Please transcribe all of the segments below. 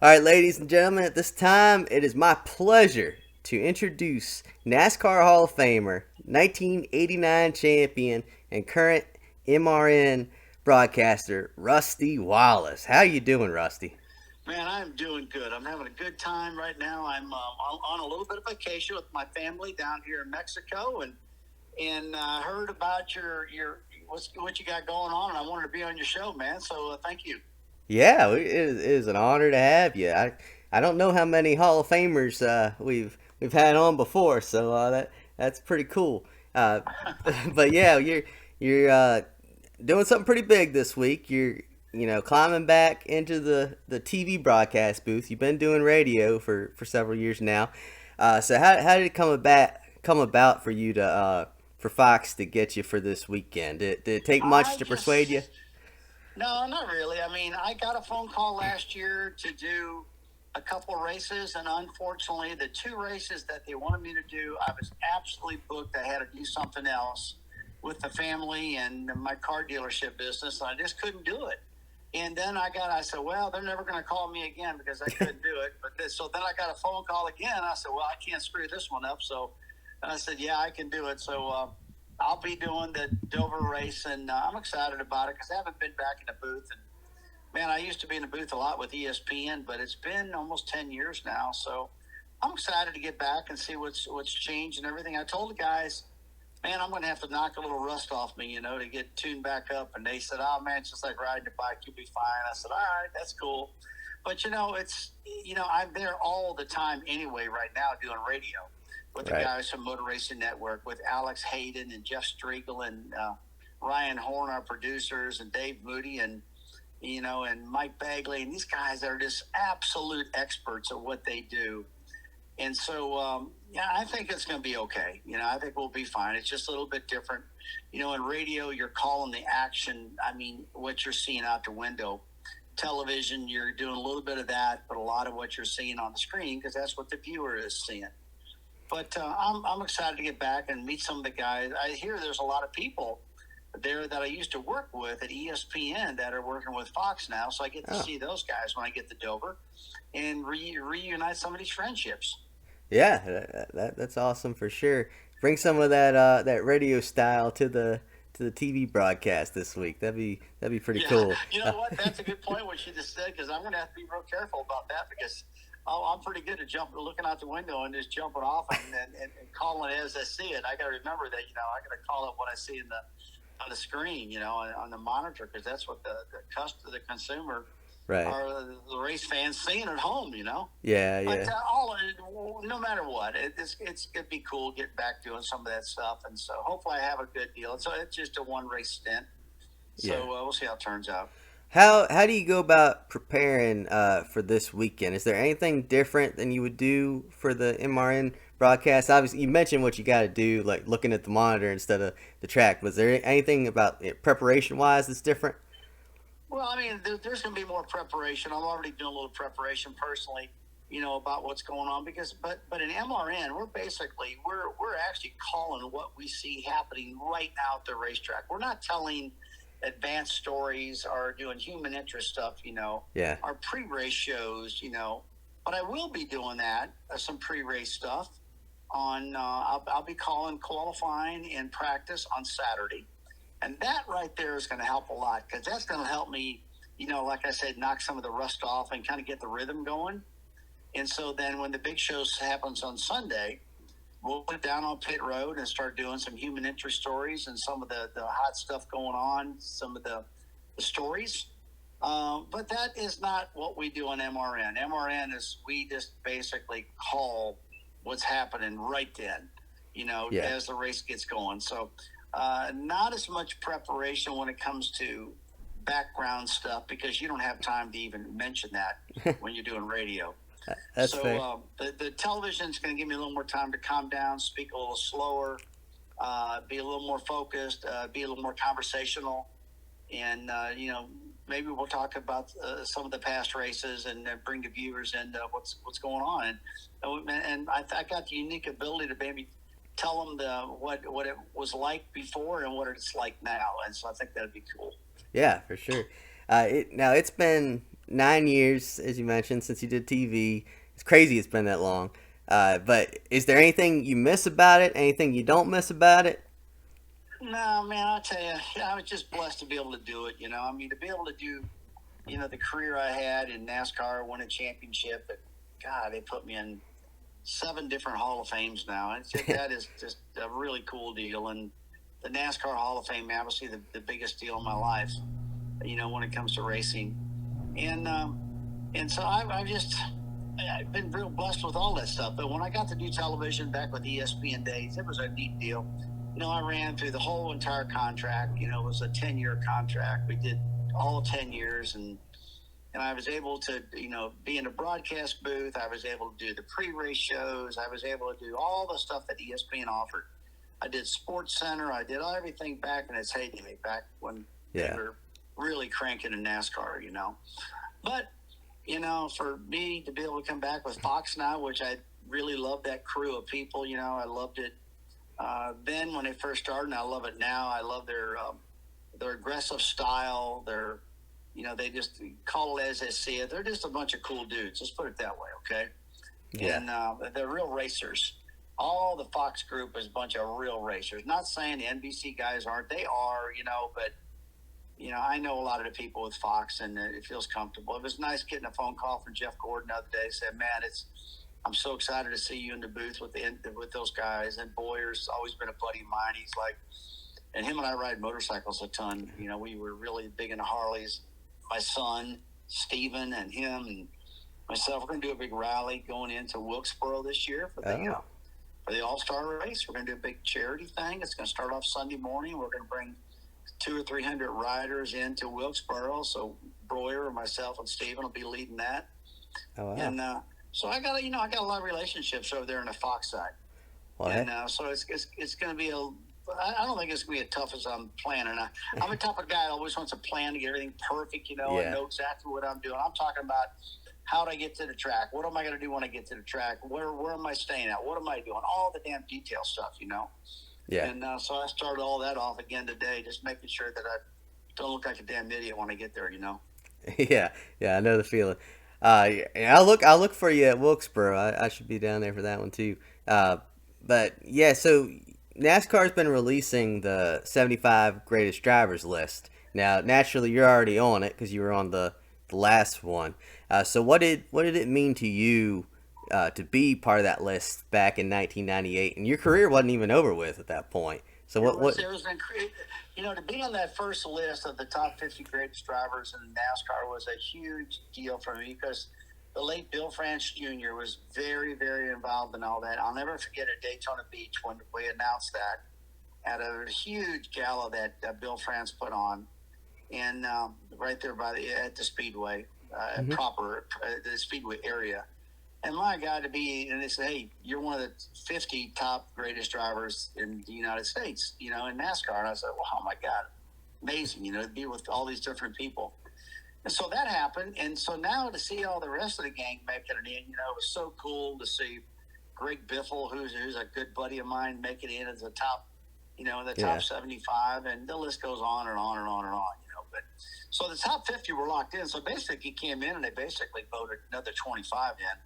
All right, ladies and gentlemen, at this time, it is my pleasure to introduce NASCAR Hall of Famer, 1989 champion, and current MRN broadcaster, Rusty Wallace. How you doing, Rusty? Man, I'm doing good. I'm having a good time right now. I'm on a little bit of vacation with my family down here in Mexico, and heard about what you got going on, and I wanted to be on your show, man. So thank you. Yeah, it is an honor to have you. I don't know how many Hall of Famers we've had on before, so that's pretty cool. Uh, but yeah, you're doing something pretty big this week. You're climbing back into the TV broadcast booth. You've been doing radio for several years now. So how did it come about for you to for Fox to get you for this weekend? Did it take much I to persuade you? just No, not really. I mean, I got a phone call last year to do a couple of races, and unfortunately, the two races that they wanted me to do, I was absolutely booked. I had to do something else with the family and my car dealership business. I just couldn't do it. And then I said, well, they're never going to call me again because I couldn't do it. So then I got a phone call again. I said, well, I can't screw this one up. So I said, yeah, I can do it. So I'll be doing the Dover race, and I'm excited about it because I haven't been back in the booth. And man, I used to be in the booth a lot with ESPN, but it's been almost 10 years now. So I'm excited to get back and see what's changed and everything. I told the guys, man, I'm going to have to knock a little rust off me, to get tuned back up. And they said, oh, man, it's just like riding a bike. You'll be fine. I said, all right, that's cool. But, I'm there all the time anyway right now doing radio with the Right. guys from Motor Racing Network, with Alex Hayden and Jeff Striegel and Ryan Horn, our producers, and Dave Moody and Mike Bagley. And these guys are just absolute experts at what they do. And so, yeah, I think it's going to be okay. I think we'll be fine. It's just a little bit different. In radio, you're calling the action. I mean, what you're seeing out the window. Television, you're doing a little bit of that, but a lot of what you're seeing on the screen, because that's what the viewer is seeing. But I'm excited to get back and meet some of the guys. I hear there's a lot of people there that I used to work with at ESPN that are working with Fox now. So I get to Oh. see those guys when I get to Dover and reunite some of these friendships. Yeah, that's awesome for sure. Bring some of that radio style to the TV broadcast this week. That'd be pretty Yeah, cool. you know what? That's a good point what you just said, because I'm going to have to be real careful about that, because I'm pretty good at looking out the window and just jumping off and calling it as I see it. I got to remember that I got to call it what I see on the screen, on the monitor, because that's what the consumer Right. or the race fans seeing at home. Yeah, But yeah, no matter what, it's gonna be cool getting back doing some of that stuff, and so hopefully I have a good deal. So it's just a one race stint, so yeah. we'll see how it turns out. How do you go about preparing for this weekend? Is there anything different than you would do for the MRN broadcast? Obviously, you mentioned what you got to do, like looking at the monitor instead of the track. Was there anything about it, preparation wise that's different? Well, I mean, there's going to be more preparation. I'm already doing a little preparation personally, about what's going on, because but in MRN, we're actually calling what we see happening right now at the racetrack. We're not telling advanced stories or doing human interest stuff, Yeah. our pre-race shows, but I will be doing that, some pre-race stuff I'll be calling qualifying and practice on Saturday. And that right there is going to help a lot, because that's going to help me, like I said, knock some of the rust off and kind of get the rhythm going. And so then when the big show happens on Sunday, we'll put down on pit road and start doing some human interest stories and some of the hot stuff going on, some of the stories. But that is not what we do on MRN. MRN is, we just basically call what's happening right then, Yeah. as the race gets going. So not as much preparation when it comes to background stuff, because you don't have time to even mention that when you're doing radio. That's So fair. the television is going to give me a little more time to calm down, speak a little slower, be a little more focused, be a little more conversational, and maybe we'll talk about some of the past races and bring the viewers in what's going on. And I got the unique ability to maybe tell them what it was like before and what it's like now, and so I think that'd be cool. Yeah, for sure. Now it's been 9 years, as you mentioned, since you did TV. It's crazy it's been that long. But is there anything you miss about it? Anything you don't miss about it? No, man, I'll tell you, I was just blessed to be able to do it. I mean, to be able to do, the career I had in NASCAR, win a championship. But God, they put me in 7 different Hall of Fames now. And that is just a really cool deal. And the NASCAR Hall of Fame, obviously, the biggest deal in my life. When it comes to racing, and so I've been real blessed with all that stuff. But when I got to do television back with ESPN days, it was a neat deal. I ran through the whole entire contract. It was a 10-year contract. We did all 10 years, and I was able to, be in the broadcast booth. I was able to do the pre-race shows. I was able to do all the stuff that ESPN offered. I did Sports Center. I did everything back in its heyday, back when they were really cranking in NASCAR. But, for me to be able to come back with Fox now, which I really love that crew of people, I loved it then when they first started, and I love it now. I love their aggressive style, they just call it as they see it. They're just a bunch of cool dudes. Let's put it that way, okay? Yeah. And they're real racers. All the Fox group is a bunch of real racers. Not saying the NBC guys aren't. They are, but I know a lot of the people with Fox, and it feels comfortable. It was nice getting a phone call from Jeff Gordon the other day. Said, "Man, I'm so excited to see you in the booth with those guys." And Boyer's always been a buddy of mine. He's like, and him and I ride motorcycles a ton. We were really big into Harleys. My son, Steven, and him and myself, we're going to do a big rally going into Wilkesboro this year for the All-Star race. We're going to do a big charity thing. It's going to start off Sunday morning. We're going to bring 200 or 300 riders into Wilkesboro. So Boyer, myself, and Steven will be leading that. Oh, wow. And so I got a lot of relationships over there on the Fox side. Well, and so it's going to be I don't think it's going to be as tough as I'm planning. I'm the type of guy that always wants a plan to get everything perfect, and know exactly what I'm doing. I'm talking about how do I get to the track? What am I going to do when I get to the track? Where am I staying at? What am I doing? All the damn detail stuff, Yeah. And so I started all that off again today, just making sure that I don't look like a damn idiot when I get there, Yeah, I know the feeling. I'll look for you at Wilkesboro. I should be down there for that one too. But yeah, so NASCAR's been releasing the 75 greatest drivers list. Now, naturally, you're already on it because you were on the last one. So what did it mean to you to be part of that list back in 1998? And your career wasn't even over with at that point. So what? It was to be on that first list of the top 50 greatest drivers in NASCAR was a huge deal for me because the late Bill France Jr. was very, very involved in all that. I'll never forget at Daytona Beach when we announced that at a huge gala that Bill France put on, and right there at the Speedway, the Speedway area. And my God, and they say, "Hey, you're one of the 50 top greatest drivers in the United States, in NASCAR." And I said, "Well, oh my God, amazing, to be with all these different people." And so that happened. And so now to see all the rest of the gang making it in, it was so cool to see Greg Biffle, who's a good buddy of mine, make it in as the top, in the top 75. And the list goes on and on and on and on, But so the top 50 were locked in. So basically he came in and they basically voted another 25 in.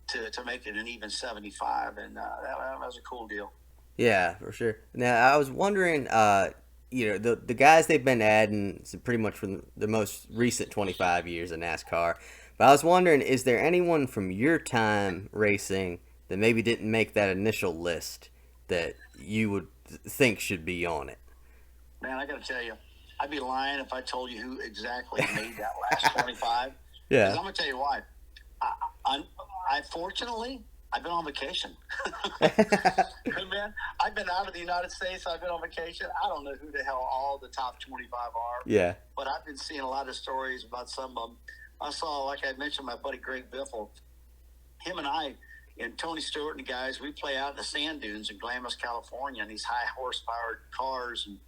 To make it an even 75, and that was a cool deal. Yeah, for sure. Now I was wondering, the guys they've been adding pretty much from the most recent 25 years of NASCAR. But I was wondering, is there anyone from your time racing that maybe didn't make that initial list that you would think should be on it? Man, I got to tell you, I'd be lying if I told you who exactly made that last 25. Yeah. Because I'm going to tell you why. Fortunately, I've been on vacation. Man, I've been out of the United States. I've been on vacation. I don't know who the hell all the top 25 are. Yeah. But I've been seeing a lot of stories about some of them. I saw, like I mentioned, my buddy Greg Biffle. Him and I and Tony Stewart and the guys, we play out in the sand dunes in Glamis, California, in these high horsepower cars. And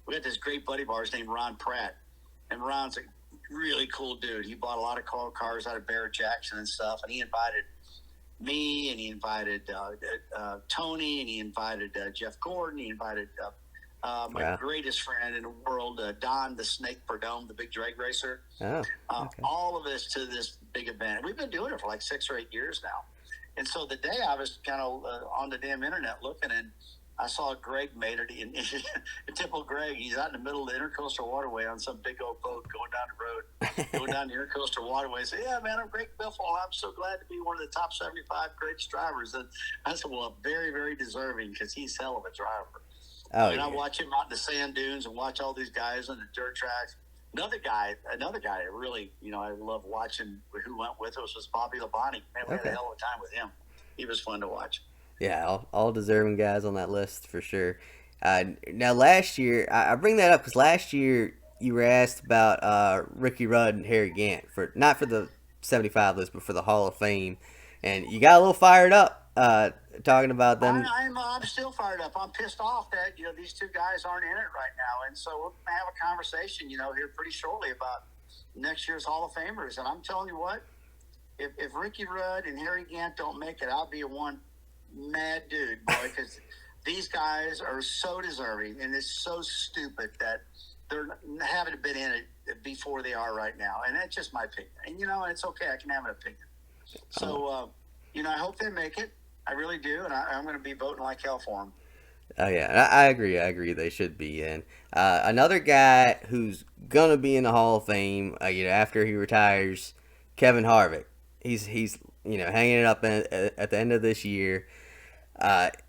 we had this great buddy of ours named Ron Pratt. And Ron's a really cool dude. He bought a lot of cars out of Barrett Jackson and stuff. And he invited me, and he invited Tony, and he invited Jeff Gordon. He invited My Wow. greatest friend in the world, Don the Snake Perdome, the big drag racer. Oh. Okay. All of us to this big event. We've been doing it for like 6 or 8 years now. And so the day I was kind of on the damn internet looking, and I saw Greg made it. In typical Greg, he's out in the middle of the Intercoastal Waterway on some big old boat going down the road, going down the Intercoastal Waterway. I said, "Yeah, man, I'm Greg Biffle. I'm so glad to be one of the top 75 greatest drivers." And I said, "Well, very, very deserving because he's hell of a driver." Oh And I yeah. watch him out in the sand dunes and watch all these guys on the dirt tracks. Another guy that really, I love watching who went with us was Bobby Labonte. Man, we had a Okay. hell of a time with him. He was fun to watch. Yeah, all deserving guys on that list for sure. Now, last year, I bring that up because last year you were asked about Ricky Rudd and Harry Gant for not for the 75 list, but for the Hall of Fame, and you got a little fired up talking about them. I'm still fired up. I'm pissed off that these two guys aren't in it right now, and so we're gonna have a conversation here pretty shortly about next year's Hall of Famers. And I'm telling you what, if Ricky Rudd and Harry Gant don't make it, I'll be a one mad dude, boy, because these guys are so deserving, and it's so stupid that they're haven't been in it before they are right now. And that's just my opinion. And it's okay. I can have an opinion. So I hope they make it. I really do, and I'm going to be voting like hell for them. Oh yeah, and I agree. I agree they should be in. Another guy who's gonna be in the Hall of Fame, after he retires, Kevin Harvick. He's hanging it up at the end of this year.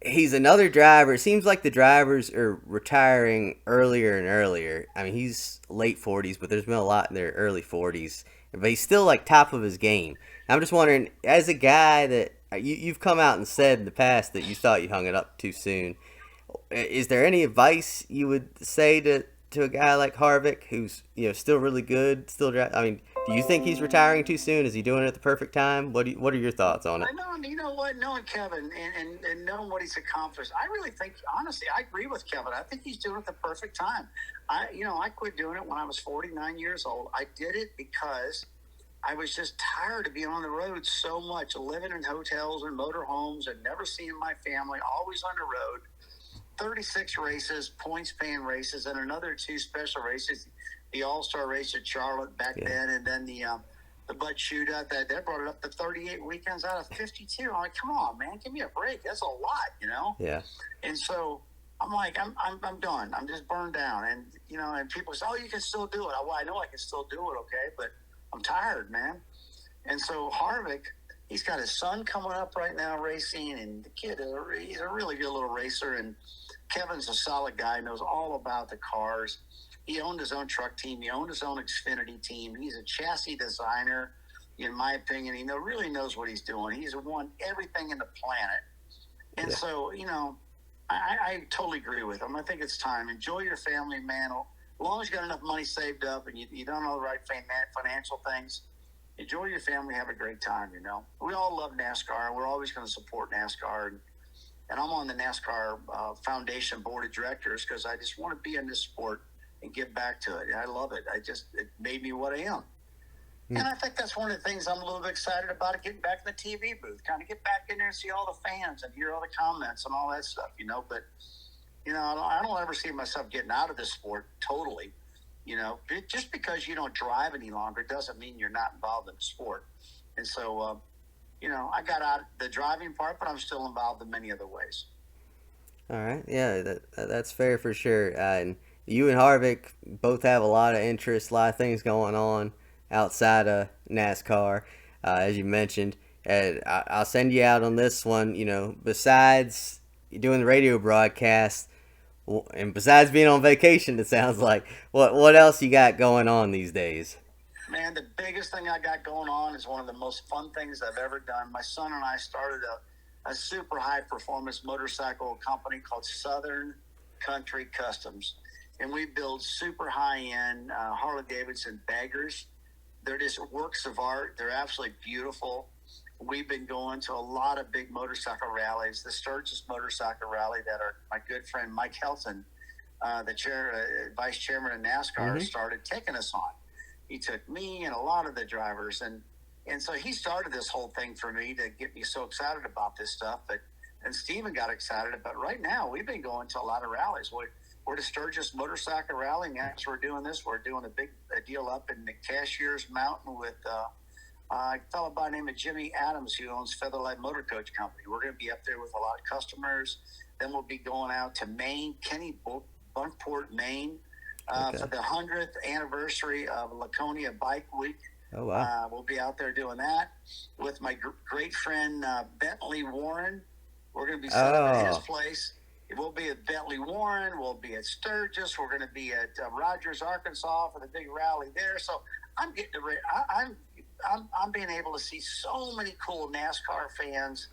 He's another driver. It seems like the drivers are retiring earlier and earlier. I mean, he's late 40s, but there's been a lot in their early 40s. But he's still like top of his game. I'm just wondering, as a guy that you've come out and said in the past that you thought you hung it up too soon. Is there any advice you would say to a guy like Harvick who's still really good, I mean, do you think he's retiring too soon? Is he doing it at the perfect time? What are your thoughts on it? I know, you know what, knowing Kevin and knowing what he's accomplished, I really think, honestly, I agree with Kevin. I think he's doing it at the perfect time. I quit doing it when I was 49 years old. I did it because I was just tired of being on the road so much, living in hotels and motorhomes and never seeing my family, always on the road. 36 races, points paying races, and another two special races, the All-Star race at Charlotte back Yeah, then, and then the Bud Shootout that brought it up to 38 weekends out of 52. I'm like, come on, man, give me a break. That's a lot. yeah, And so I'm like, I'm done. I'm just burned down. And people say, oh, you can still do it. Well, I know I can still do it, okay, but I'm tired, man. And so Harvick, he's got his son coming up right now racing, and the kid, he's a really good little racer. And Kevin's a solid guy, knows all about the cars. He owned his own truck team. He owned his own Xfinity team. He's a chassis designer, in my opinion. He really knows what he's doing. He's won everything in the planet. And yeah. so, I totally agree with him. I think it's time. Enjoy your family, man. As long as you got enough money saved up and you done all the right financial things, enjoy your family, have a great time. We all love NASCAR. We're always going to support NASCAR. And I'm on the NASCAR Foundation Board of Directors because I just want to be in this sport and give back to it. I love it. It made me what I am. And I think that's one of the things I'm a little bit excited about, getting back in the TV booth, kind of get back in there and see all the fans and hear all the comments and all that stuff, But, I don't ever see myself getting out of this sport totally. Just because you don't drive any longer doesn't mean you're not involved in the sport. And so, I got out the driving part, but I'm still involved in many other ways. All right, yeah, that's fair for sure. And you and Harvick both have a lot of interests, a lot of things going on outside of NASCAR, as you mentioned. And I'll send you out on this one. Besides doing the radio broadcast, and besides being on vacation, it sounds like what else you got going on these days? Man, the biggest thing I got going on is one of the most fun things I've ever done. My son and I started a super high performance motorcycle company called Southern Country Customs. And we build super high end Harley Davidson baggers. They're just works of art. They're absolutely beautiful. We've been going to a lot of big motorcycle rallies. The Sturgis Motorcycle Rally that my good friend Mike Helton, the vice chairman of NASCAR, Mm-hmm. started taking us on. He took me and a lot of the drivers, and so he started this whole thing for me to get me so excited about this stuff. And Steven got excited. But right now, we've been going to a lot of rallies. we're the Sturgis Motorcycle Rally. And as we're doing this, we're doing a deal up in the Cashiers Mountain with a fellow by the name of Jimmy Adams, who owns Featherlight Motor Coach Company. We're going to be up there with a lot of customers. Then we'll be going out to Maine, Bunkport, Maine, for the 100th anniversary of Laconia Bike Week. Oh, wow. We'll be out there doing that with my great friend Bentley Warren. We're going to be set up at his place. We'll be at Bentley Warren. We'll be at Sturgis. We're going to be at Rogers, Arkansas for the big rally there. So I'm getting I'm being able to see so many cool NASCAR fans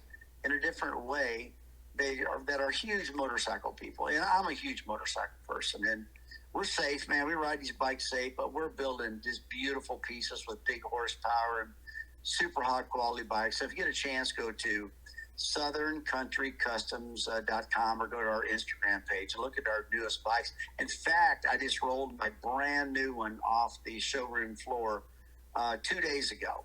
in a different way. That are huge motorcycle people, and I'm a huge motorcycle person. And we're safe, man. We ride these bikes safe, but we're building just beautiful pieces with big horsepower and super high quality bikes. So if you get a chance, go to southerncountrycustoms.com or go to our Instagram page and look at our newest bikes. In fact, I just rolled my brand new one off the showroom floor 2 days ago.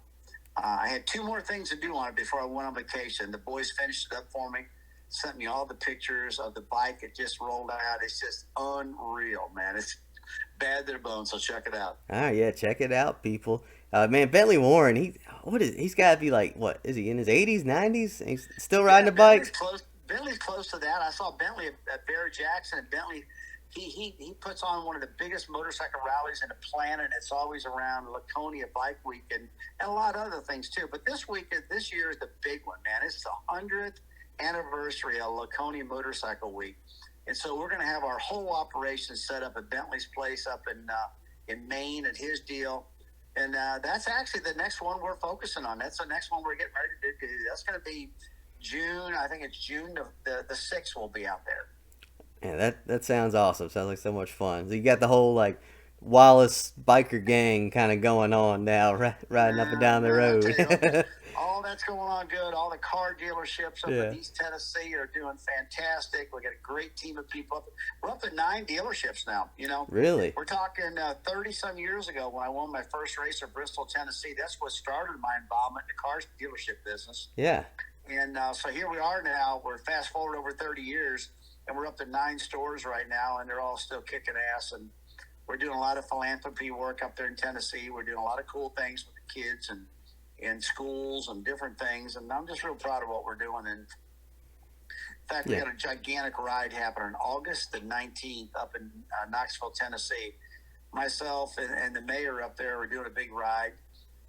I had 2 more things to do on it before I went on vacation. The boys finished it up for me, sent me all the pictures of the bike. It just rolled out. It's just unreal, man. It's bad to the bone, so check it out. Oh, yeah, check it out, people. Man, Bentley Warren, he's got to be like, what, is he in his 80s, 90s? He's still riding a bike? Bentley's close to that. I saw Bentley at Bear Jackson, and Bentley, he puts on one of the biggest motorcycle rallies in the planet. It's always around Laconia Bike Week and a lot of other things, too. But this year is the big one, man. It's the 100th anniversary of Laconia Motorcycle Week. And so we're going to have our whole operation set up at Bentley's place up in Maine at his deal. And that's actually the next one we're focusing on. That's the next one we're getting ready to do. That's going to be June. I think it's June the 6th we'll be out there. Yeah, that sounds awesome. Sounds like so much fun. So you got the whole, like, Wallace biker gang kind of going on now, riding up and down the road. All that's going on good. All the car dealerships up in East Tennessee are doing fantastic. We got a great team of people. We're up at 9 dealerships now, you know. Really? We're talking 30-some years ago when I won my first race at Bristol, Tennessee. That's what started my involvement in the car dealership business. Yeah. And so here we are now. We're fast forward over 30 years, and we're up to 9 stores right now, and they're all still kicking ass. And we're doing a lot of philanthropy work up there in Tennessee. We're doing a lot of cool things with the kids and in schools and different things, and I'm just real proud of what we're doing. And in fact, we got a gigantic ride happening August the 19th up in Knoxville, Tennessee. Myself and the mayor up there are doing a big ride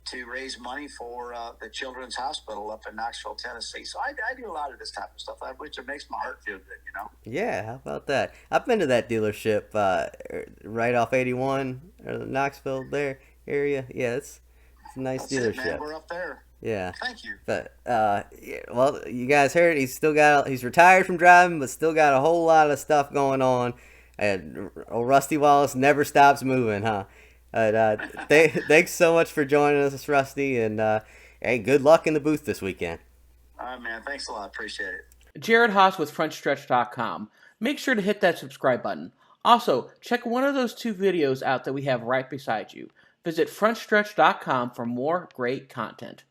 to raise money for the Children's Hospital up in Knoxville, Tennessee. So I do a lot of this type of stuff, which it makes my heart feel good, you know? Yeah, how about that? I've been to that dealership right off 81, or Knoxville there area. Yeah, it's a nice dealership. Man. We're up there. Yeah. Thank you. But well, you guys heard he's retired from driving, but still got a whole lot of stuff going on. And old Rusty Wallace never stops moving, huh? Thanks so much for joining us, Rusty, and hey, good luck in the booth this weekend. All right, man. Thanks a lot. Appreciate it. Jared Haas with Frontstretch.com. Make sure to hit that subscribe button. Also, check one of those 2 videos out that we have right beside you. Visit Frontstretch.com for more great content.